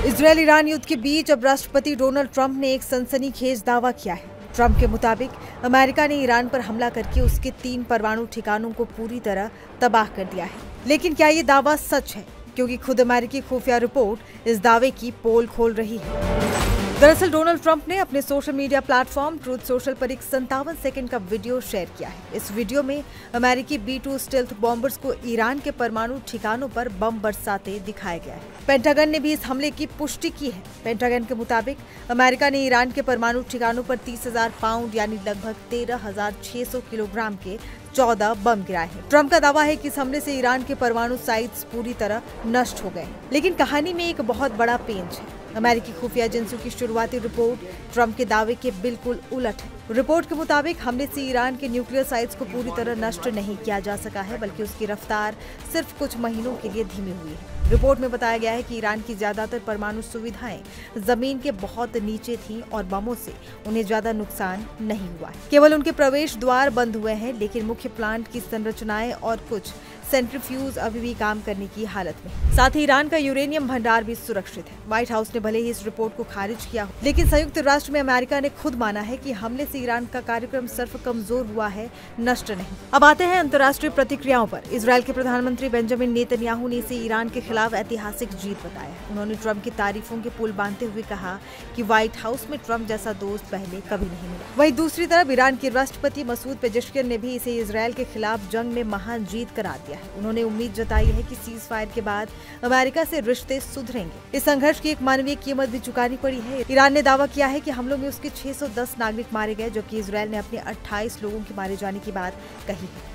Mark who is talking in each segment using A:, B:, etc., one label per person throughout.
A: Israel Iran युद्ध के बीच अब राष्ट्रपति डोनाल्ड ट्रंप ने एक सनसनीखेज दावा किया है। ट्रंप के मुताबिक अमेरिका ने ईरान पर हमला करके उसके 3 परमाणु ठिकानों को पूरी तरह तबाह कर दिया है। लेकिन क्या ये दावा सच है? क्योंकि खुद अमेरिकी खुफिया रिपोर्ट इस दावे की पोल खोल रही है। दरअसल डोनाल्ड ट्रंप ने अपने social media platform truth social पर एक 57 सेकंड का वीडियो शेयर किया है। इस वीडियो में अमेरिकी B-2 स्टेल्थ बॉम्बर्स को ईरान के परमाणु ठिकानों पर बम बरसाते दिखाया गया है। पेंटागन ने भी इस हमले की पुष्टि की है। पेंटागन के मुताबिक अमेरिका ने ईरान के परमाणु ठिकानों पर 30,000 पाउंड यानी लगभग 13,600 किलोग्राम के 14 बम गिराए हैं। ट्रंप का दावा है कि इस हमले से ईरान के परमाणु साइट्स पूरी तरह नष्ट हो गए। लेकिन कहानी में एक बहुत बड़ा पेंच है। अमेरिकी खुफिया एजेंसियों की शुरुआती रिपोर्ट ट्रंप के दावे के बिल्कुल उलट है। रिपोर्ट के मुताबिक हमले से ईरान के न्यूक्लियर साइट्स को पूरी तरह नष्ट नहीं किया जा सका है, बल्कि उसकी रफ्तार सिर्फ कुछ महीनों के लिए धीमी हुई है। रिपोर्ट में बताया गया है कि ईरान की ज्यादातर परमाणु सुविधाएं जमीन के बहुत नीचे थीं और बमों से उन्हें ज्यादा नुकसान नहीं हुआ है। केवल उनके प्रवेश द्वार बंद हुए हैं, लेकिन मुख्य प्लांट की संरचनाएं और कुछ सेंट्रीफ्यूज अभी भी काम करने की हालत में। साथ ही ईरान का यूरेनियम भंडार भी सुरक्षित है। व्हाइट हाउस ने भले ही इस रिपोर्ट को खारिज किया हो, लेकिन संयुक्त राष्ट्र में अमेरिका ने खुद माना है कि हमले से ईरान का कार्यक्रम सिर्फ कमजोर हुआ है, नष्ट नहीं। अब आते हैं अंतर्राष्ट्रीय प्रतिक्रियाओं पर। इजरायल के प्रधानमंत्री बेंजामिन नेतन्याहू ने इसे ईरान के खिलाफ ऐतिहासिक जीत बताया। उन्होंने ट्रंप की तारीफों के पुल बांधते हुए कहा कि व्हाइट हाउस में ट्रंप जैसा दोस्त पहले कभी नहीं मिला। वहीं दूसरी तरफ ईरान के राष्ट्रपति मसूद पेजेश्कियन ने भी इसे इजरायल के खिलाफ जंग में महान जीत करार दिया है। उन्होंने उम्मीद जताई है कि सीज फायर के बाद अमेरिका से रिश्ते सुधरेंगे। इस संघर्ष की एक मानवीय कीमत भी चुकानी पड़ी है। ईरान ने दावा किया है कि हमलों में उसके 610 नागरिक मारे गए, जबकि इजरायल ने अपने 28 लोगों के मारे जाने की बात कही है।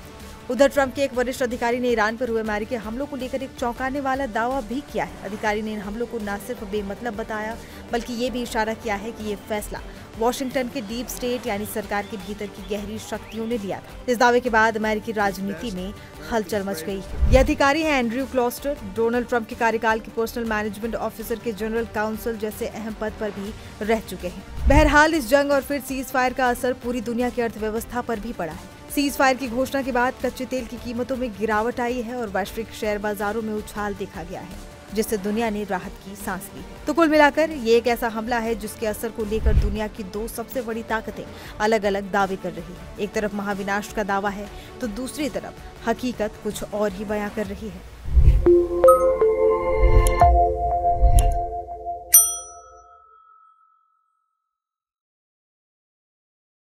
A: उधर ट्रंप के एक वरिष्ठ अधिकारी ने ईरान पर हुए अमेरिकी हमलों को लेकर एक चौंकाने वाला दावा भी किया है। अधिकारी ने इन हमलों को न सिर्फ बेमतलब बताया, बल्कि ये भी इशारा किया है कि ये फैसला वॉशिंगटन के डीप स्टेट यानी सरकार के भीतर की गहरी शक्तियों ने लिया था। इस दावे के बाद अमेरिकी राजनीति में हलचल मच गई। ये अधिकारी हैं एंड्रयू क्लॉस्टर, डोनाल्ड ट्रंप के कार्यकाल के पर्सनल मैनेजमेंट ऑफिसर के जनरल काउंसिल जैसे अहम पद पर भी रह चुके हैं। बहरहाल इस जंग और फिर सीज फायर का असर पूरी दुनिया की अर्थव्यवस्था पर भी पड़ा है। सीज फायर की घोषणा के बाद कच्चे तेल की कीमतों में गिरावट आई है और वैश्विक शेयर बाजारों में उछाल देखा गया है, जिससे दुनिया ने राहत की सांस ली है। तो कुल मिलाकर ये एक ऐसा हमला है जिसके असर को लेकर दुनिया की 2 सबसे बड़ी ताकतें अलग अलग दावे कर रही है। एक तरफ महाविनाश का दावा है, तो दूसरी तरफ हकीकत कुछ और ही बयां कर रही है।